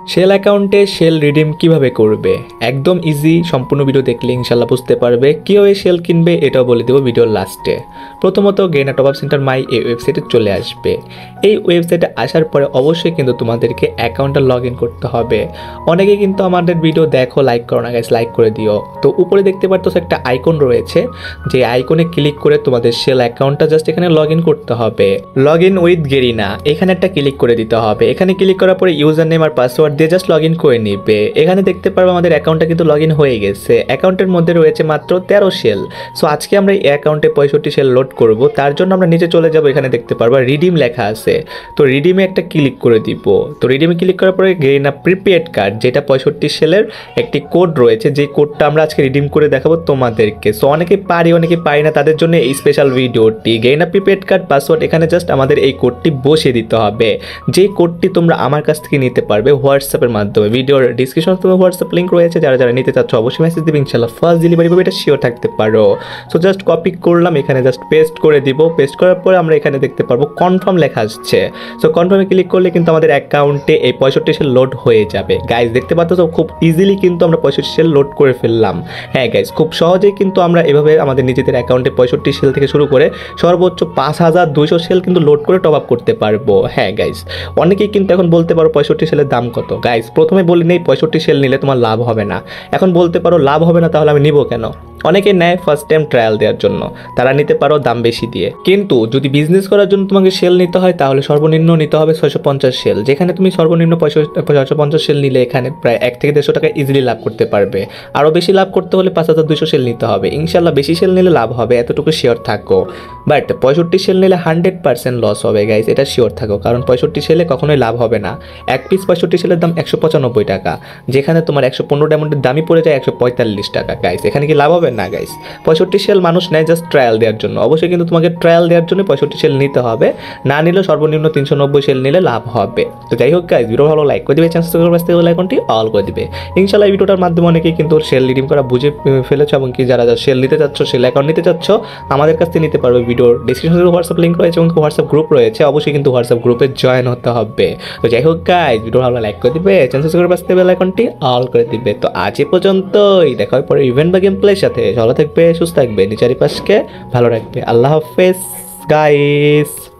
Shell অ্যাকাউন্টে shell redeem কিভাবে করবে একদম ইজি। সম্পূর্ণ ভিডিও দেখলে ইনশাল্লাহ বুঝতে পারবে কীভাবে শেল কিনবে, এটাও বলে দেবো ভিডিওর লাস্টে। প্রথমত গেইনা টপ আপ সেন্টার মাই এই ওয়েবসাইটে চলে আসবে। এই ওয়েবসাইটে আসার পরে অবশ্যই কিন্তু তোমাদেরকে অ্যাকাউন্টটা লগ ইন করতে হবে। অনেকে কিন্তু আমাদের ভিডিও দেখো, লাইক করো না গাইস, লাইক করে দিও। তো উপরে দেখতে পারতো একটা আইকন রয়েছে, যে আইকনে ক্লিক করে তোমাদের শেল অ্যাকাউন্টটা জাস্ট এখানে লগ ইন করতে হবে। লগ ইন উইথ গেরিনা এখানে একটা ক্লিক করে দিতে হবে। এখানে ক্লিক করার পরে ইউজার নেম আর পাসওয়ার্ড দিয়ে জাস্ট লগ ইন করে নিবে। এখানে দেখতে পারবো আমাদের অ্যাকাউন্টটা কিন্তু লগ ইন হয়ে গেছে। অ্যাকাউন্টের মধ্যে রয়েছে মাত্র 13 শেল। সো আজকে আমরা এই অ্যাকাউন্টে 65 শেল লোড করব। তার জন্য আমরা নিচে চলে যাব, এখানে দেখতে পারবো রিডিম লেখা আছে। তো রিডিমে একটা ক্লিক করে দিব। তো রিডিমে ক্লিক করার পরে গেইনা প্রিপেড কার্ড, যেটা 65 শেলের একটি কোড রয়েছে, যে কোডটা আমরা আজকে রিডিম করে দেখাবো তোমাদেরকে। সো অনেকে পারি অনেকে পারি না, তাদের জন্য এই স্পেশাল ভিডিওটি। গেইনা প্রিপেড কার্ড পাসওয়ার্ড এখানে জাস্ট আমাদের এই কোডটি বসিয়ে দিতে হবে। যে কোডটি তোমরা আমার কাছ থেকে নিতে পারবে হোয়াটসঅ্যাপের মাধ্যমে। ভিডিওর ডিসক্রিপশনে তোমার হোয়াটসঅ্যাপ লিঙ্ক রয়েছে, যারা যারা নিতে চাচ্ছ অবশ্যই মেসেজ দিবে, ইনশাআল্লাহ ফার্স্ট ডেলিভারি পাবে, এটা শিওর থাকতে পারো। সো জাস্ট কপি করলাম, এখানে জাস্ট পেস্ট করে দিব। পেস্ট করার পরে আমরা এখানে দেখতে পারবো কনফার্ম লেখা আসছে। সো কনফার্মে ক্লিক করলে কিন্তু আমাদের অ্যাকাউন্টে এই 65 শেল লোড হয়ে যাবে। গাইজ দেখতে পাচ্ছ খুব ইজিলি কিন্তু আমরা 65 শেল লোড করে ফেললাম। হ্যাঁ গাইজ, খুব সহজেই কিন্তু আমরা এভাবে আমাদের নিজেদের অ্যাকাউন্টে 65 শেল থেকে শুরু করে সর্বোচ্চ 5200 শেল কিন্তু লোড করে টপ আপ করতে পারবো। হ্যাঁ গাইজ, অনেকেই কিন্তু এখন বলতে পারো 65 শেলের দাম কত। গাইজ প্রথমে বলি নেই 65 শেল নিলে তোমার লাভ হবে না। এখন বলতে পারো লাভ হবে না, তাহলে আমি নিব কেন? অনেকে নেয় ফার্স্ট টাইম ট্রায়াল দেওয়ার জন্য, তারা নিতে পারো দাম বেশি দিয়ে। কিন্তু যদি বিজনেস করার জন্য তোমাকে শেল নিতে হয়, তাহলে সর্বনিম্ন নিতে হবে 650 শেল। যেখানে তুমি সর্বনিম্ন 650 শেল নিলে এখানে প্রায় 1 থেকে 150 টাকা ইজিলি লাভ করতে পারবে। আরও বেশি লাভ করতে হলে 5200 শেল নিতে হবে। ইনশাল্লাহ বেশি শেল নিলে লাভ হবে, এতটুকু শিওর থাকো। বাট 65 শেল নিলে 100% লস হবে গাইজ, এটা শিওর থাকো। কারণ 65 শেলে কখনোই লাভ হবে না। এক পিস 65 শেলের দাম 195 টাকা, যেখানে তোমার 115 ডায়মন্ডের দামই পড়ে যায় 145 টাকা। গাইজ এখানে কি লাভ হবে না? গাইস 65 শেল মানুষ নেয় জাস্ট ট্রায়াল দেওয়ার জন্য। অবশ্যই কিন্তু তোমাকে ট্রায়াল দেওয়ার জন্য 65 শেল নিতে হবে, না নিলে সর্বনিম্ন 390 শেল নিলে লাভ হবে। তো যাই হোক গাইস, ভিডিও ভালো লাইক করে দিবে, চ্যানেল সাবস্ক্রাইব করতে হলে আইকনটি অল করে দিবে। ইনশাআল্লাহ এই ভিডিওটার মাধ্যমে অনেকেই কিন্তু শেল রিডিম করা বুঝে ফেলেছো, এবং কি যারা শেল নিতে চাচ্ছ, শেল অ্যাকাউন্ট নিতে চাচ্ছ, আমাদের কাছ থেকে নিতে পারবে। ভিডিওর ডিসক্রিপশনে হোয়াটসঅ্যাপ লিঙ্ক রয়েছে এবং হোয়াটসঅ্যাপ গ্রুপ রয়েছে, অবশ্যই কিন্তু হোয়াটসঅ্যাপ গ্রুপে জয়েন হতে হবে। তো যাই হোক গাইস, ভিডিও ভালো লাইক করে দিবে, চ্যানেল সাবস্ক্রাইব করতে হলে আইকনটি অল করে দিবে। তো আজ এই পর্যন্তই, দেখা হয় পরে ইভেন্ট বা গেম প্লের সাথে। ভালো থাকবে, সুস্থ থাকবে, নিজের পাশকে ভালো রাখবে। আল্লাহ হাফেজ গাইস।